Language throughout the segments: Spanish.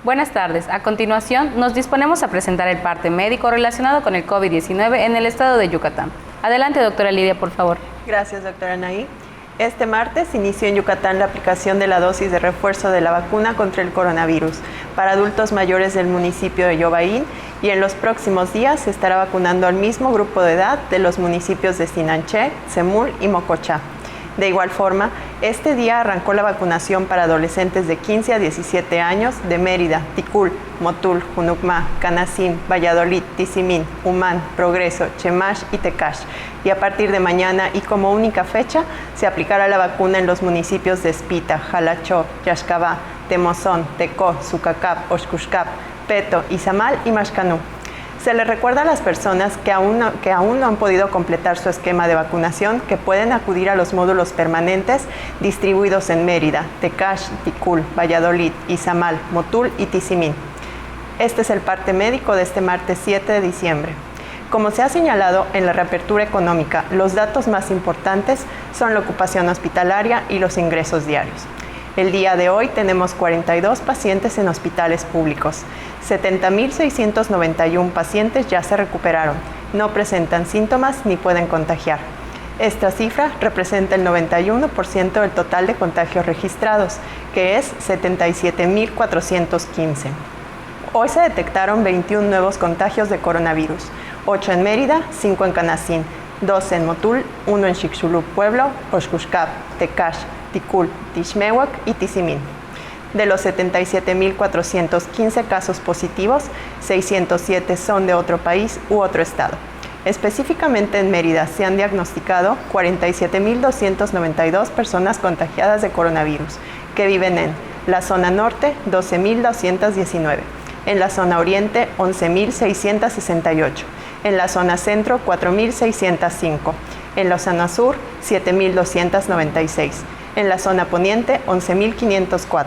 Buenas tardes. A continuación, nos disponemos a presentar el parte médico relacionado con el COVID-19 en el estado de Yucatán. Adelante, doctora Lidia, por favor. Gracias, doctora Anaí. Este martes inició en Yucatán la aplicación de la dosis de refuerzo de la vacuna contra el coronavirus para adultos mayores del municipio de Yobaín, y en los próximos días se estará vacunando al mismo grupo de edad de los municipios de Sinanché, Semul y Mocochá. De igual forma, este día arrancó la vacunación para adolescentes de 15 a 17 años de Mérida, Ticul, Motul, Junucmá, Canacín, Valladolid, Tizimín, Humán, Progreso, Chemash y Tecash. Y a partir de mañana y como única fecha, se aplicará la vacuna en los municipios de Espita, Jalachó, Yaxcabá, Temozón, Tecó, Sucacap, Oxcuxcap, Peto, Izamal y Maxcanú. Se les recuerda a las personas que aún no han podido completar su esquema de vacunación que pueden acudir a los módulos permanentes distribuidos en Mérida, Tecash, Ticul, Valladolid, Izamal, Motul y Tizimín. Este es el parte médico de este martes 7 de diciembre. Como se ha señalado en la reapertura económica, los datos más importantes son la ocupación hospitalaria y los ingresos diarios. El día de hoy tenemos 42 pacientes en hospitales públicos. 70.691 pacientes ya se recuperaron, no presentan síntomas ni pueden contagiar. Esta cifra representa el 91% del total de contagios registrados, que es 77.415. Hoy se detectaron 21 nuevos contagios de coronavirus, 8 en Mérida, 5 en Canacín, 2 en Motul, 1 en Xixulub Pueblo, Oxcuxcap, Tecash, Ticul, Tixmehuac y Tizimín. De los 77.415 casos positivos, 607 son de otro país u otro estado. Específicamente en Mérida se han diagnosticado 47.292 personas contagiadas de coronavirus, que viven en la zona norte, 12.219, en la zona oriente, 11.668, en la zona centro, 4.605, en la zona sur, 7.296, en la zona poniente, 11.504.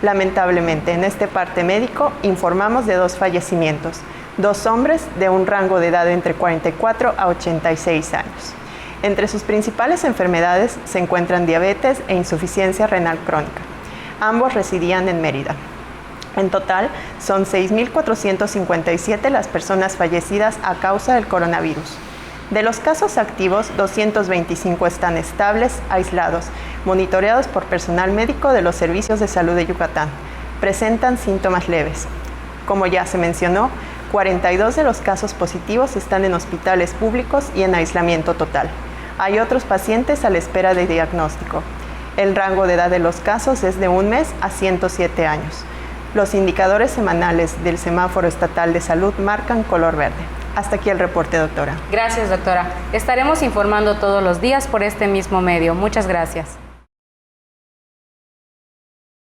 Lamentablemente, en este parte médico informamos de 2 fallecimientos, 2 hombres de un rango de edad entre 44 a 86 años. Entre sus principales enfermedades se encuentran diabetes e insuficiencia renal crónica. Ambos residían en Mérida. En total, son 6.457 las personas fallecidas a causa del coronavirus. De los casos activos, 225 están estables, aislados, monitoreados por personal médico de los servicios de salud de Yucatán. Presentan síntomas leves. Como ya se mencionó, 42 de los casos positivos están en hospitales públicos y en aislamiento total. Hay otros pacientes a la espera de diagnóstico. El rango de edad de los casos es de 1 mes a 107 años. Los indicadores semanales del semáforo estatal de salud marcan color verde. Hasta aquí el reporte, doctora. Gracias, doctora. Estaremos informando todos los días por este mismo medio. Muchas gracias.